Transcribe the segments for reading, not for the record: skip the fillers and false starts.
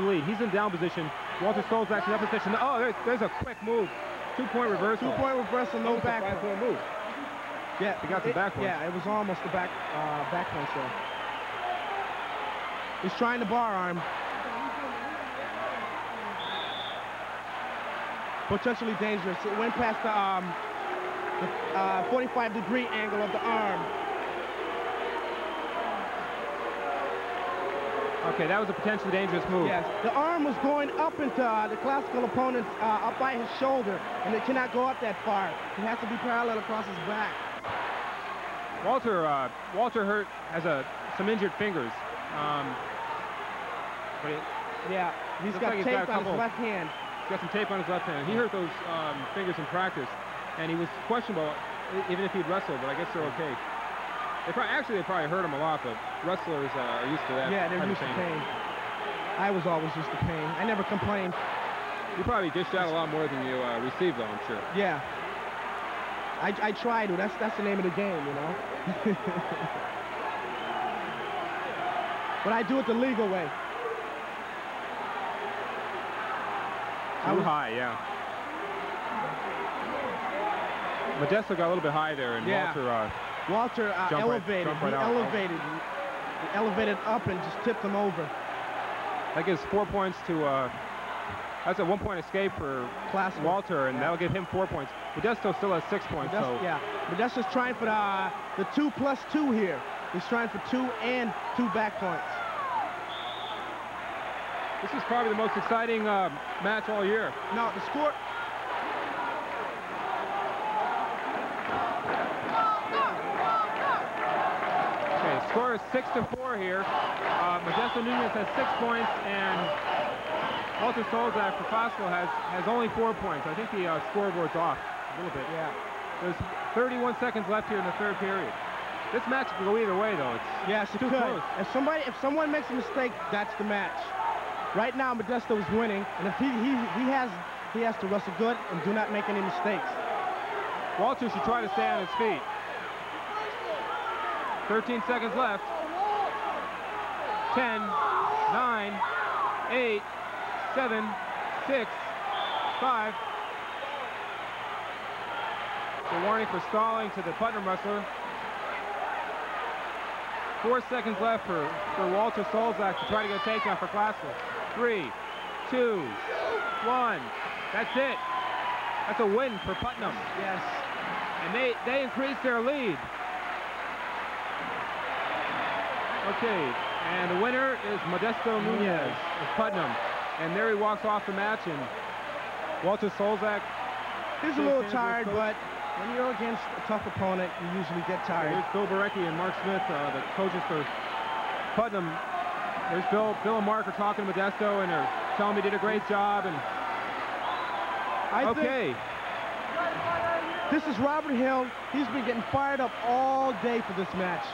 lead. He's in down position. Walter Stolzak's in up position. Oh, there's a quick move. 2-point reversal. 2-point reversal, no back. 5-point move. Yeah, he got the back point. Yeah, it was almost the back point there. He's trying to bar arm. Potentially dangerous. It went past the 45-degree angle of the arm. Okay, that was a potentially dangerous move. Yes, the arm was going up into the classical opponent's up by his shoulder, and it cannot go up that far. It has to be parallel across his back. Walter has some injured fingers. Yeah, he's got tape on his left hand. He's got some tape on his left hand. He hurt those fingers in practice, and he was questionable even if he'd wrestle, but I guess they're okay. They probably hurt him a lot, but wrestlers are used to that. Yeah, they're used to pain. I was always used to pain. I never complained. You probably dished out a lot more than you received, though, I'm sure. Yeah. I try to. That's the name of the game, you know. But I do it the legal way. Too high, yeah. Modesto got a little bit high there, and Walter elevated. He elevated up and just tipped him over. That gives 4 points to. That's a 1-point escape for Walter, and that'll give him 4 points. Modesto still has 6 points. Yeah, Modesto's trying for the 2+2 here. He's trying for 2 and 2 back points. This is probably the most exciting match all year. No, the score. Okay, score is 6-4 here. Modesto Nunez has 6 points, and Walter Stolzak for Fosco has only 4 points. I think the scoreboard's off a little bit. Yeah. There's 31 seconds left here in the third period. This match could go either way, though. It's too close. If someone makes a mistake, that's the match. Right now, Modesto is winning, and if he has to wrestle good and do not make any mistakes. Walter should try to stay on his feet. 13 seconds left. 10, 9, 8, 7, 6, 5. The warning for stalling to the Putnam wrestler. 4 seconds left for Walter Stolzak to try to get a takedown for Classical. 3, 2, 1. That's it. That's a win for Putnam. Yes. And they increased their lead. Okay, and the winner is Modesto Nunez of Putnam. And there he walks off the match, and Walter Stolzak. He's a little tired, but when you're against a tough opponent, you usually get tired. There's Bill Barecki and Mark Smith, the coaches for Putnam. There's Bill and Mark are talking to Modesto, and they're telling me he did a great job. And I think this is Robert Hill. He's been getting fired up all day for this match.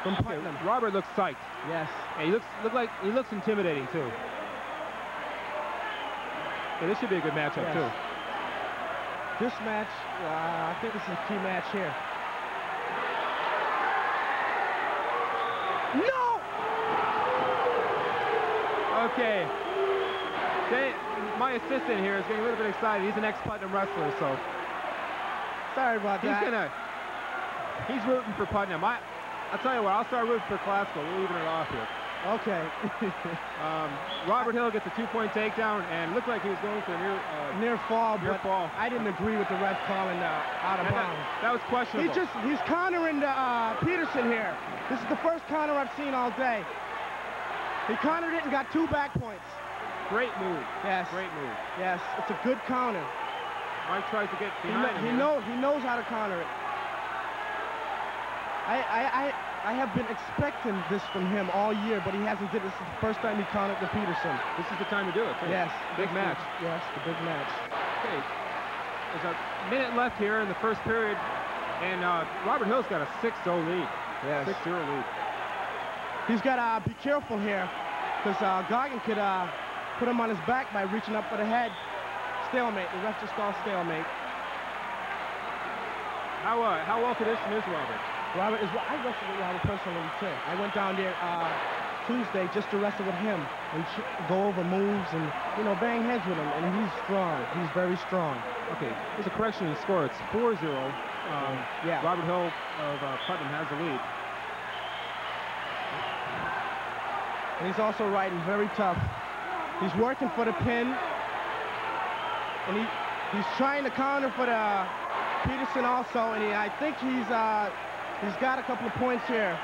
From Putnam. Robert looks psyched. Yes. And he looks intimidating too. Yeah, this should be a good matchup too. This match, I think this is a key match here. No! Okay. My assistant here is getting a little bit excited. He's an ex-Putnam wrestler, so. Sorry about that. He's rooting for Putnam. I'll tell you what, I'll start rooting for Classical. We're leaving it off here. Okay. Robert Hill gets a 2-point takedown, and it looked like he was going for a near fall, but I didn't agree with the ref calling out of bounds. That was questionable. He's countering Peterson here. This is the first counter I've seen all day. He countered it and got 2 back points. Great move. Yes. Great move. Yes, it's a good counter. Mike tries to get behind him. He knows how to counter it. I have been expecting this from him all year, but he hasn't did it. This is the first time he countered the Peterson. This is the time to do it, too. Yes. Big match. Yes, the big match. Okay. There's a minute left here in the first period, and Robert Hill's got a 6-0 lead. Yes. 6-0 lead. He's got to be careful here, because Goggin could put him on his back by reaching up for the head. Stalemate. The ref just called stalemate. How well conditioned is Robert? I wrestled with Robert personally too. I went down there Tuesday just to wrestle with him and go over moves and, you know, bang heads with him. And he's strong. He's very strong. Okay, there's a correction in the score. It's 4-0. Yeah. Robert Hill of Putnam has the lead. And he's also riding very tough. He's working for the pin. And he's trying to counter for the Peterson also. And I think he's got a couple of points here.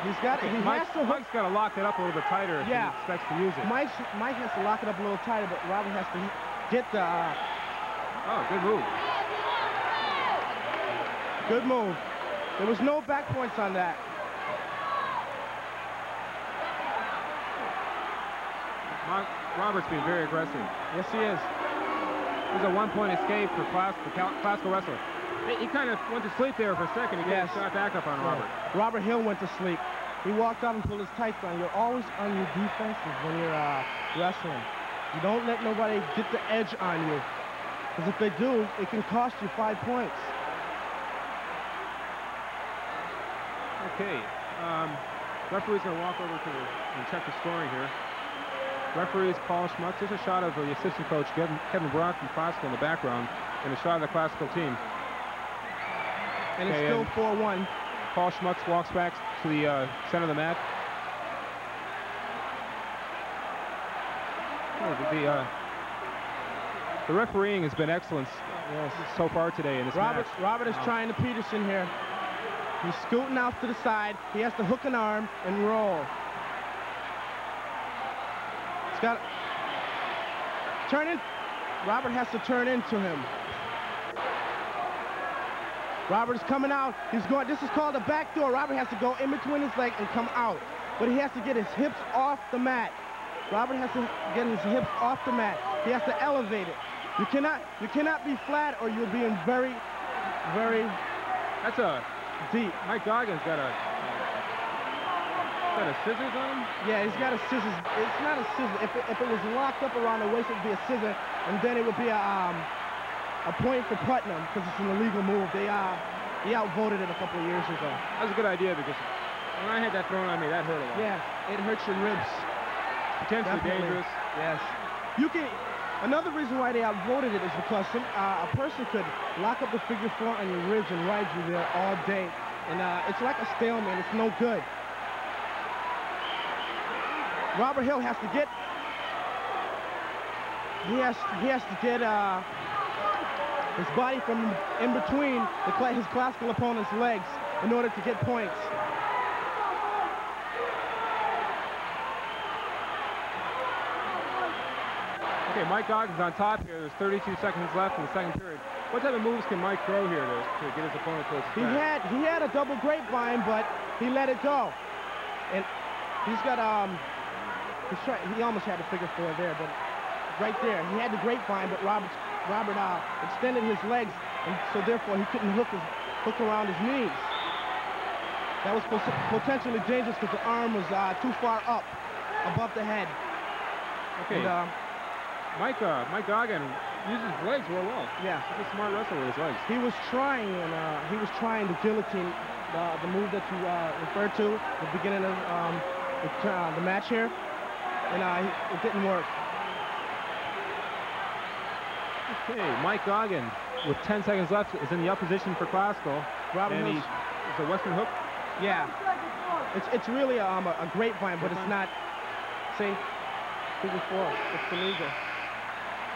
Mike's got to lock it up a little bit tighter if he expects to use it. Mike has to lock it up a little tighter, but Robert has to get the... Oh, good move. Good move. There was no back points on that. Robert's being very aggressive. Yes, he is. There's a one-point escape for classical wrestler. He kind of went to sleep there for a second. He got a shot back up on Robert. Robert Hill went to sleep. He walked up and pulled his tights on. You're always on your defenses when you're wrestling. You don't let nobody get the edge on you. Because if they do, it can cost you 5 points. Okay. Referee's going to walk over and check the scoring here. Referee is Paul Schmutz. There's a shot of the assistant coach, Kevin Brock from Classical in the background, and a shot of the Classical team. And it's still 4-1. Paul Schmutz walks back to the center of the mat. The refereeing has been excellent so far today in this match. Robert is trying to Peterson here. He's scooting out to the side. He has to hook an arm and roll. He's got to turn in. Robert has to turn into him. Robert is coming out. He's going. This is called a backdoor. Robert has to go in between his leg and come out. But he has to get his hips off the mat. Robert has to get his hips off the mat. He has to elevate it. You cannot be flat or you're being very, very That's a deep. Mike Goggins got a scissors on him? Yeah, he's got a scissors. It's not a scissor. If it was locked up around the waist, it would be a scissor, and then it would be a point for Putnam because it's an illegal move. He outvoted it a couple of years ago. That was a good idea because when I had that thrown on me, that hurt a lot. Yeah, it hurts your ribs. Potentially dangerous. Yes. Another reason why they outvoted it is because a person could lock up the figure 4 on your ribs and ride you there all day. And it's like a stalemate. It's no good. Robert Hill has to get... He has to get his body from in between his classical opponent's legs in order to get points. Okay, Mike Goggins on top here. There's 32 seconds left in the second period. What type of moves can Mike throw here to get his opponent towards the back? He had a double grapevine, but he let it go. And he's got he almost had a figure 4 there, but right there he had the grapevine, but Robert extended his legs, and so therefore he couldn't hook around his knees. That was potentially dangerous because the arm was too far up above the head. Okay. And, Mike Goggin uses his legs real well. Yeah. He's a smart wrestler with his legs. He was trying to guillotine the move that you referred to at the beginning of the match here, and it didn't work. Okay, Mike Goggin with 10 seconds left is in the up position for Classical. Robert Hill's it's a Western hook. Yeah. It's really a grapevine, but it's not. See, figure 4. It's illegal.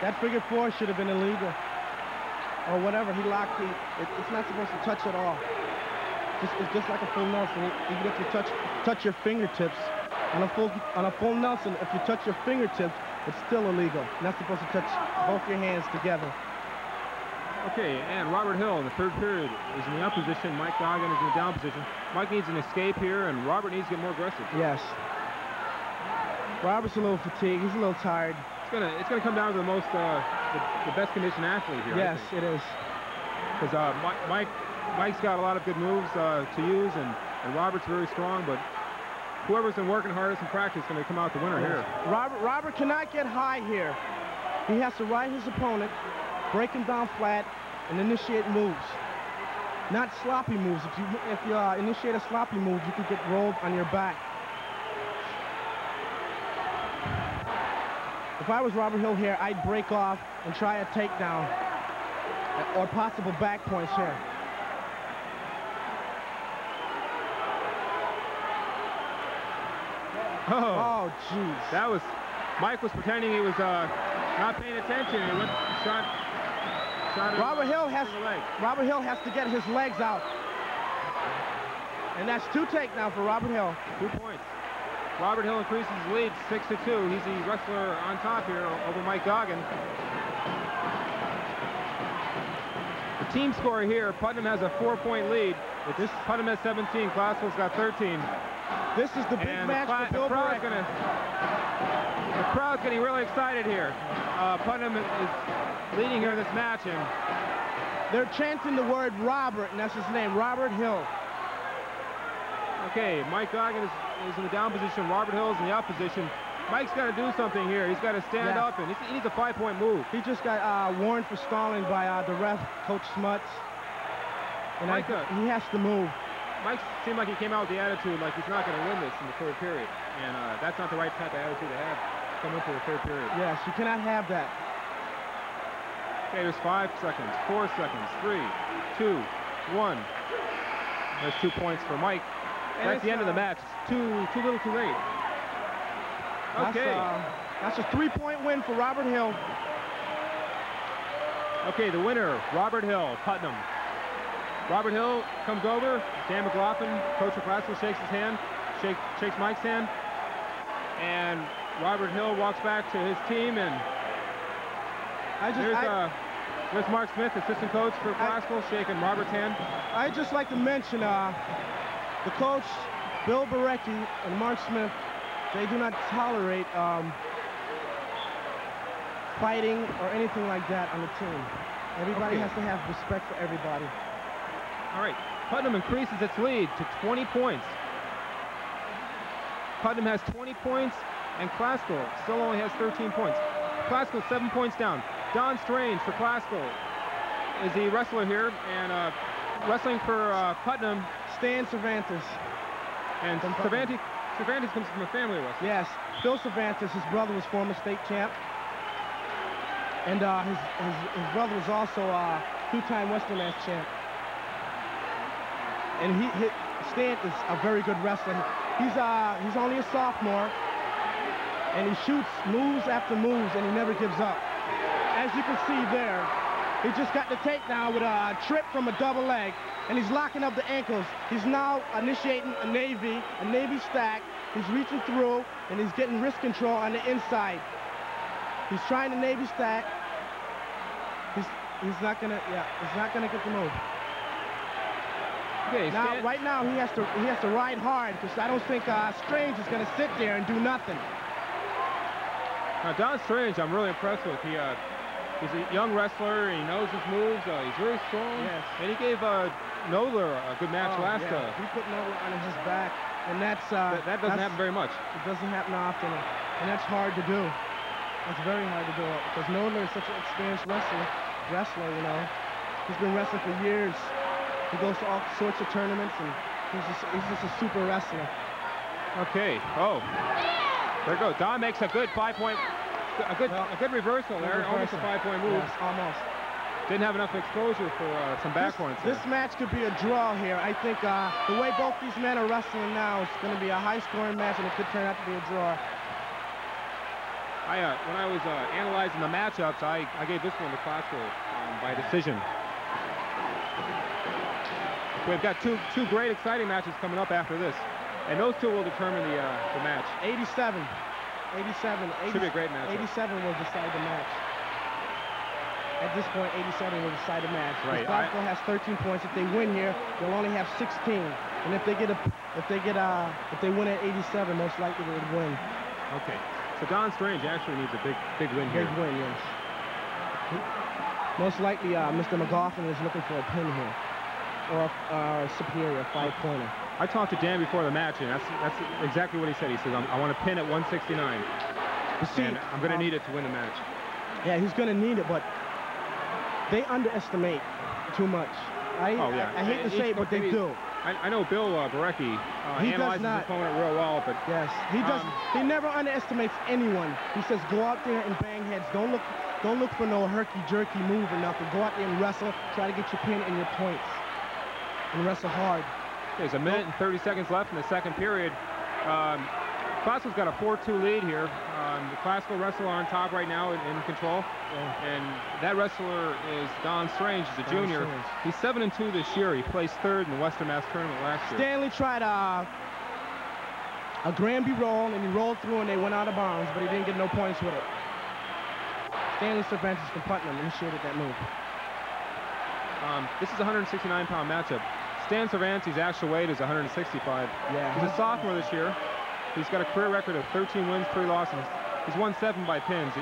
That figure 4 should have been illegal. Or whatever, he locked it's not supposed to touch at all. It's just like a full Nelson. Even if you touch your fingertips, on a full Nelson, if you touch your fingertips, it's still illegal. You're not supposed to touch both your hands together. Okay, and Robert Hill in the third period is in the up position. Mike Goggin is in the down position. Mike needs an escape here, and Robert needs to get more aggressive. Yes. Robert's a little fatigued. He's a little tired. It's gonna come down to the best conditioned athlete here. Yes, it is. Because Mike's got a lot of good moves to use, and Robert's very strong. But whoever's been working hardest in practice is going to come out the winner here. Robert cannot get high here. He has to ride his opponent, break him down flat, and initiate moves. not sloppy moves. If you initiate a sloppy move, you could get rolled on your back. If I was Robert Hill here, I'd break off and try a takedown or possible back points here. Oh, jeez. That was, Mike was pretending he was not paying attention. He went, shot Robert Hill has to get his legs out. And that's 2 takedowns for Robert Hill. 2 points. Robert Hill increases his lead 6-2. He's the wrestler on top here over Mike Goggin. The team score here, Putnam has a 4-point lead. Putnam has 17, Classical's got 13. This is the big match for Bill Barrett. The crowd's getting really excited here. Putnam is leading here in this match, and they're chanting the word Robert, and that's his name, Robert Hill. Okay, Mike Goggin is in the down position. Robert Hill is in the up position. Mike's got to do something here. He's got to stand up, and he needs a 5-point move. He just got warned for stalling by the ref, Coach Smuts. And Mike, he has to move. Mike seemed like he came out with the attitude like he's not going to win this in the 3rd period. And that's not the right type of attitude to have coming into the 3rd period. Yes, you cannot have that. Okay, there's 5 seconds, 4 seconds, 3, 2, 1. There's 2 points for Mike. That's the end of the match. It's too little too late. Okay. That's a 3-point win for Robert Hill. Okay, the winner, Robert Hill, Putnam. Robert Hill comes over. Dan McLaughlin, coach of Classical, shakes his hand, shakes Mike's hand. And Robert Hill walks back to his team, and there's Mark Smith, assistant coach for Classical, shaking Robert's hand. I'd just like to mention the coach, Bill Barecki, and Mark Smith, they do not tolerate fighting or anything like that on the team. Everybody has to have respect for everybody. All right, Putnam increases its lead to 20 points. Putnam has 20 points, and Classical still only has 13 points. Classical 7 points down. Don Strange for Classical is the wrestler here, and wrestling for Putnam, Stan Cervantes. And Cervantes comes from a family wrestler. Yes, Phil Cervantes, his brother was former state champ. And his brother was also a 2-time Western Mass champ. And Stan is a very good wrestler. He's only a sophomore, and he shoots moves after moves, and he never gives up. As you can see there, he just got the takedown with a trip from a double leg, and he's locking up the ankles. He's now initiating a Navy stack. He's reaching through, and he's getting wrist control on the inside. He's trying the Navy stack. He's not gonna get the move. Okay, now, right now, he has to ride hard, because I don't think Strange is gonna sit there and do nothing. Now, Don Strange, I'm really impressed with. He's a young wrestler. He knows his moves. He's very strong. Yes. And he gave Nodler a good match last time. He put Nodler on his back, and that doesn't happen very much. It doesn't happen often, and that's hard to do. It's very hard to do it, because Nodler is such an experienced wrestler, you know. He's been wrestling for years. He goes to all sorts of tournaments, and he's just a super wrestler. Okay. Oh, there you go. Don makes a good 5-point, a good reversal there. Almost a 5-point move. Yes, almost. Didn't have enough exposure for some back points. This match could be a draw here. I think the way both these men are wrestling now, it's going to be a high-scoring match, and it could turn out to be a draw. When I was analyzing the matchups, I gave this one to Classical by decision. We've got two great, exciting matches coming up after this, and those two will determine the match. 87. Should be a great match. 87 will decide the match. At this point, 87 will decide the match. Right. Classical has 13 points. If they win here, they'll only have 16. And if they win at 87, most likely they would win. Okay. So Don Strange actually needs a big win here. Big win, yes. Most likely, Mr. McLaughlin is looking for a pin here, or a superior 5-pointer. I talked to Dan before the match, and that's exactly what he said. He says, I want a pin at 169. And I'm going to need it to win the match. Yeah, he's going to need it, but they underestimate too much. I hate to say it, but they do. I know Bill Barecki analyzes his opponent real well, but yes, he does. He never underestimates anyone. He says, go out there and bang heads. Don't look for no herky-jerky move or nothing. Go out there and wrestle. Try to get your pin and your points, and wrestle hard. There's a minute and 30 seconds left in the second period. Classical's got a 4-2 lead here. The Classical wrestler on top right now in control. And that wrestler is Don Strange. He's a junior. He's 7-2 this year. He placed third in the Western Mass tournament last year. Stanley tried a Granby roll, and he rolled through, and they went out of bounds, but he didn't get no points with it. Stanley Cervantes from Putnam initiated that move. This is a 169-pound matchup. Stan Cervantes' actual weight is 165. Yeah. He's a sophomore this year. He's got a career record of 13 wins, 3 losses. He's won 7 by pins.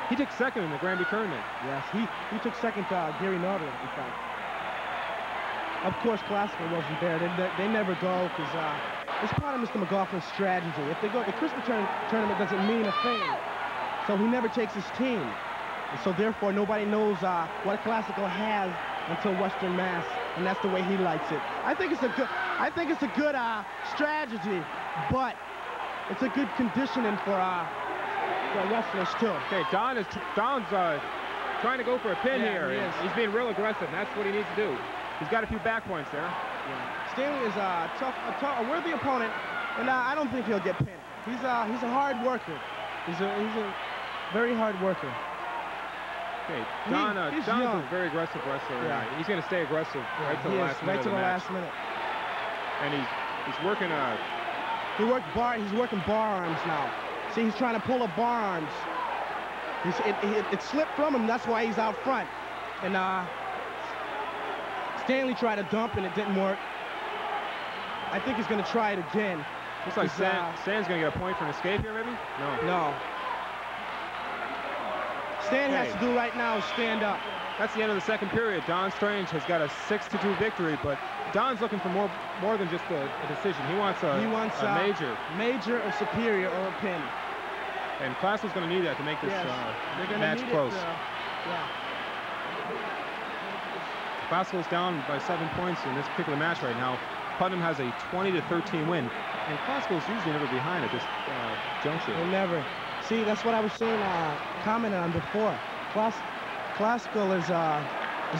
He took second in the Granby tournament. Yes, he took second to Gary Northern, in fact. Of course, Classical wasn't there. They never go because it's part of Mr. McLaughlin's strategy. If they go, the Christmas tournament doesn't mean a thing. So he never takes his team. And so therefore, nobody knows what Classical has until Western Mass, and that's the way he likes it. I think it's a good strategy, but it's a good conditioning for wrestlers too. Okay, Don's trying to go for a pin here. He's being real aggressive, and that's what he needs to do. He's got a few back points there. Yeah. Stanley is a worthy opponent, and I don't think he'll get pinned. He's a hard worker. He's a very hard worker. Okay, Don's a very aggressive wrestler. Yeah. He's going to stay aggressive right to the last minute. Right to the last minute. And he's working He's working bar arms now. See, he's trying to pull up bar arms. It slipped from him. That's why he's out front. And Stanley tried to dump, and it didn't work. I think he's going to try it again. Looks like Stan's going to get a point for an escape here, maybe? No. Stan has to do right now is stand up. That's the end of the second period. Don Strange has got a 6-2 victory, but Don's looking for more than just a decision. He wants a major or superior or a pin. And Classical's going to need that to make this match close. Classical's down by 7 points in this particular match right now. Putnam has a 20-13 win, and Classical's usually never behind at this juncture. They never. See, that's what I was saying, commenting on before. Classical is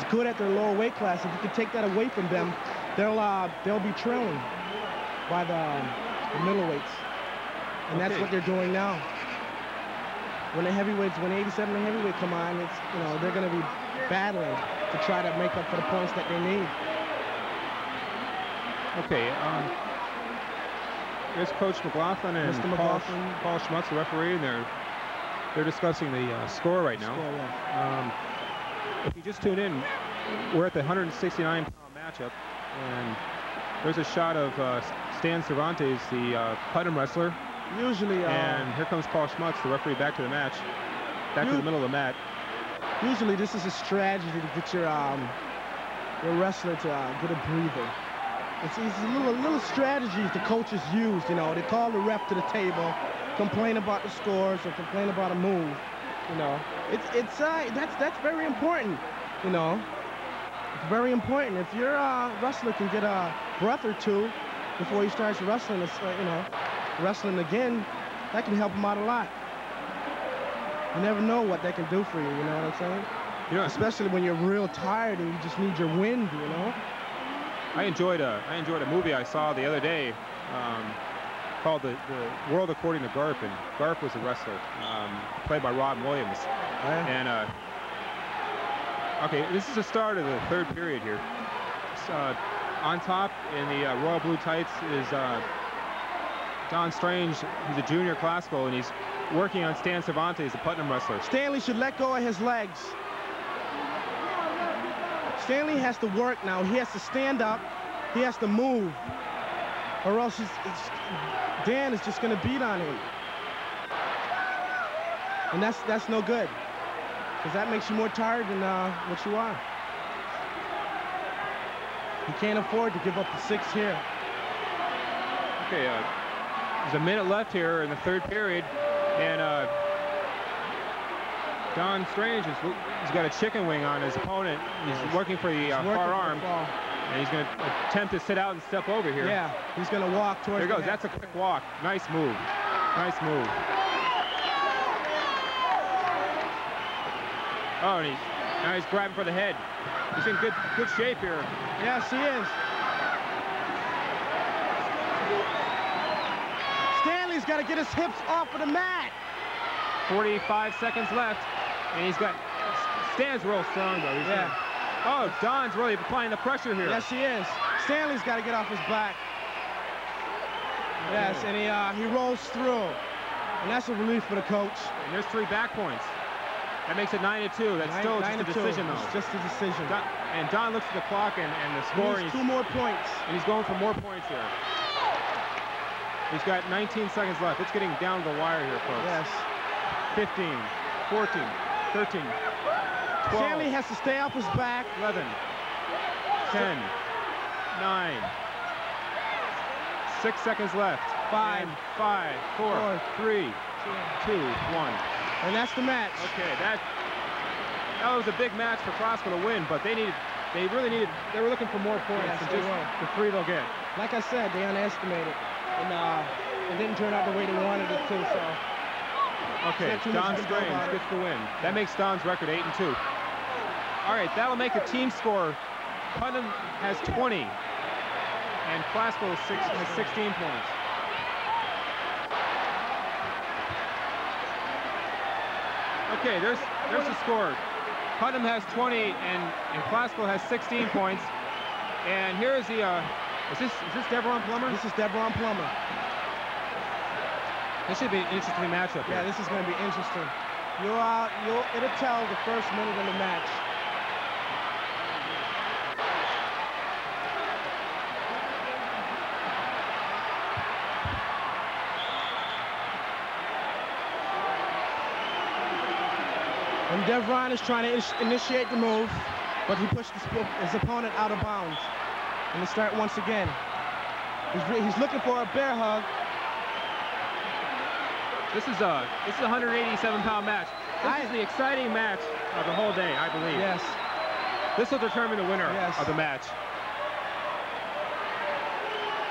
good at their lower weight class. If you can take that away from them, they'll be trailing by the middleweights, and that's what they're doing now. When 87 and heavyweight come on, they're going to be battling to try to make up for the points that they need. Okay. Here's Coach McLaughlin and Mr. McLaughlin. Paul Schmutz, the referee, and they're discussing the score right now. If you just tune in, we're at the 169-pound matchup, and there's a shot of Stan Cervantes, the Putnam wrestler. Usually, and here comes Paul Schmutz, the referee, back to the match, back to the middle of the mat. Usually, this is a strategy to get your wrestler to get a breather. It's little strategies the coaches use. They call the ref to the table, complain about the scores or complain about a move. That's very important. It's very important. If your wrestler can get a breath or two before he starts wrestling, wrestling again, that can help him out a lot. You never know what that can do for you. You know what I'm saying? Especially when you're real tired and you just need your wind. I enjoyed a movie I saw the other day called the World According to Garp, and Garp was a wrestler played by Robin Williams. And okay, this is the start of the third period here. On top in the royal blue tights is Don Strange. He's a junior Classical, and he's working on Stan Cervantes, the Putnam wrestler. Stanley should let go of his legs. Stanley has to work now. He has to stand up. He has to move, or else Dan is just going to beat on him. And that's no good, because that makes you more tired than what you are. He can't afford to give up the 6 here. Okay, there's a minute left here in the third period, and Don Strange he's got a chicken wing on his opponent. He's working for the far arm. And he's going to attempt to sit out and step over here. Yeah, he's going to walk towards. There he goes. That's a quick walk. Nice move. Nice move. Oh, and now he's grabbing for the head. He's in good shape here. Yes, he is. Stanley's got to get his hips off of the mat. 45 seconds left, and he's got Stan's real strong though. Oh, Don's really applying the pressure here. Yes, he is. Stanley's got to get off his back. Yes, and he rolls through, and that's a relief for the coach. And there's 3 back points. That makes it 9-2. That's still just a decision, though. It's just a decision. And Don looks at the clock and the score. He needs 2 more points. And he's going for more points here. He's got 19 seconds left. It's getting down to the wire here, folks. Yes. 15, 14, 13, 12. Stanley has to stay off his back. 11, 10, 9. 6 seconds left. 5, 4, 3, 2, 1. And that's the match. Okay, that was a big match for Classical to win, but they were looking for more points than just the 3 they'll get. Like I said, they underestimated, and it didn't turn out the way they wanted it to. So. Okay, Don Strange gets the win. That makes Don's record 8-2. All right, that'll make the team score. Putnam has 20, and Classical has 16 points. Okay, there's the score. Putnam has 20 and Classical has 16 points. And here's the is this Deveron Plummer? This is Deveron Plummer. This should be an interesting matchup here. Yeah, this is going to be interesting. It'll tell the first minute of the match. And Deveron is trying to initiate the move, but he pushed his opponent out of bounds. And they start once again. He's looking for a bear hug. This is a 187-pound match. This is the exciting match of the whole day, I believe. Yes. This will determine the winner of the match.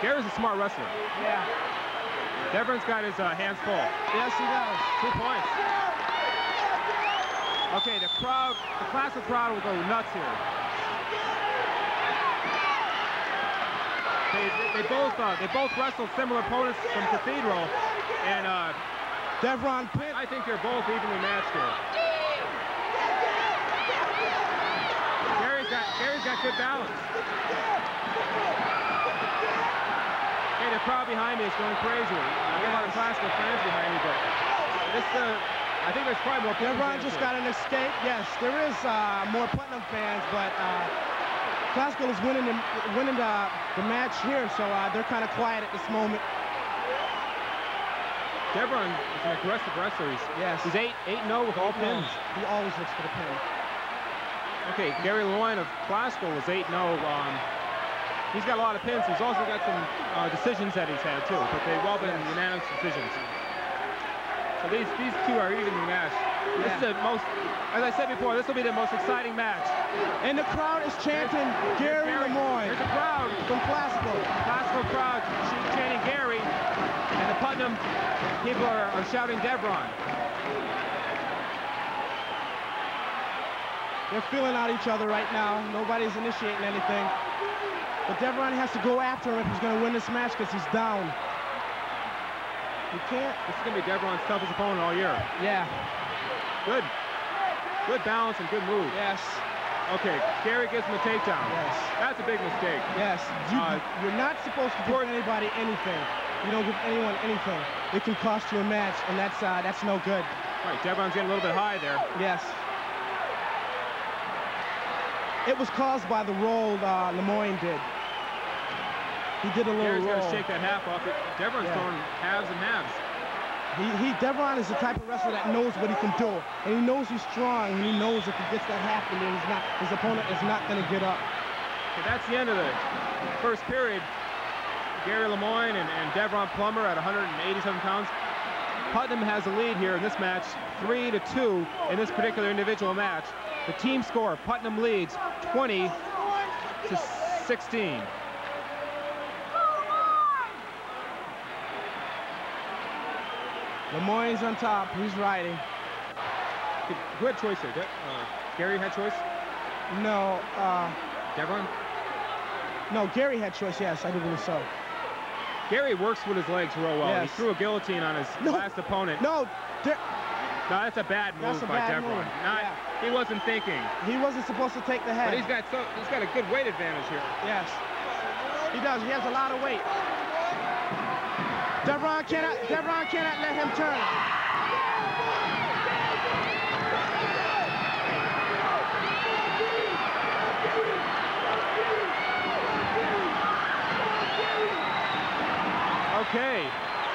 Gary's a smart wrestler. Yeah. Deveron's got his hands full. Yes, he does. 2 points. Okay, the Classical crowd will go nuts here. They both wrestled similar opponents from Cathedral, and Deveron Pitt. I think they're both evenly matched here. Gary's got good balance. Okay, the crowd behind me is going crazy. I got a lot of Classical fans behind me, but this I think there's probably more. Deveron just got an escape. Yes, there is more Putnam fans, but Classical is winning the match here, so they're kind of quiet at this moment. Deveron is an aggressive wrestler. He's 8-0 with all pins. He always looks for the pin. Okay, Gary Lemoyne of Classical is 8-0. He's got a lot of pins. He's also got some decisions that he's had too, but they've all been unanimous decisions. So these 2 are evenly matched. This is the most, as I said before, this will be the most exciting match. And the crowd is chanting Gary Lemoyne. There's a crowd from Classical. Classical crowd chanting Gary, and the Putnam people are shouting Deveron. They're feeling out each other right now. Nobody's initiating anything. But Deveron has to go after him if he's going to win this match because he's down. He can't. This is going to be Deveron's toughest opponent all year. Yeah. Good balance and good move. Yes. Okay, Gary gives him a takedown. Yes. That's a big mistake. Yes. You're not supposed to give anybody anything. You don't give anyone anything. It can cost you a match, and that's no good. Right, Deveron's getting a little bit high there. Yes. It was caused by the roll Lemoyne did. He did a little Gary's roll. Got to shake that half off it. Deveron's throwing halves and halves. Deveron is the type of wrestler that knows what he can do, and he knows he's strong, and he knows if he gets that half in there, his opponent is not going to get up. Okay, that's the end of the first period. Gary Lemoyne and Deveron Plummer at 187 pounds. Putnam has a lead here in this match, 3-2 in this particular individual match. The team score, Putnam leads 20-16. Lemoyne's on top. He's riding. Who had choice here? Gary had choice? No. Devon? No, Gary had choice, yes, I do believe so. Gary works with his legs real well. Yes. He threw a guillotine on his last opponent. No, no, that's a bad move by Devon. He wasn't thinking. He wasn't supposed to take the head. But he's got a good weight advantage here. Yes, he does. He has a lot of weight. Devon cannot let him turn. Okay,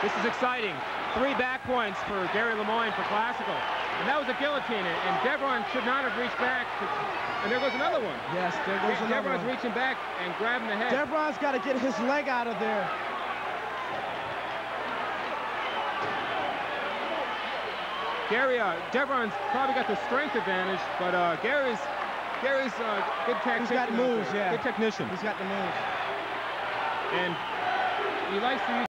this is exciting. 3 back points for Gary Lemoyne for classical. And that was a guillotine, and Devon should not have reached back. And there goes another one. Yes, there goes another one. Devon's reaching back and grabbing the head. Devon's got to get his leg out of there. Devon's probably got the strength advantage, but Gary's good tactician. He's got moves, yeah. Good technician. He's got the moves. And he likes to use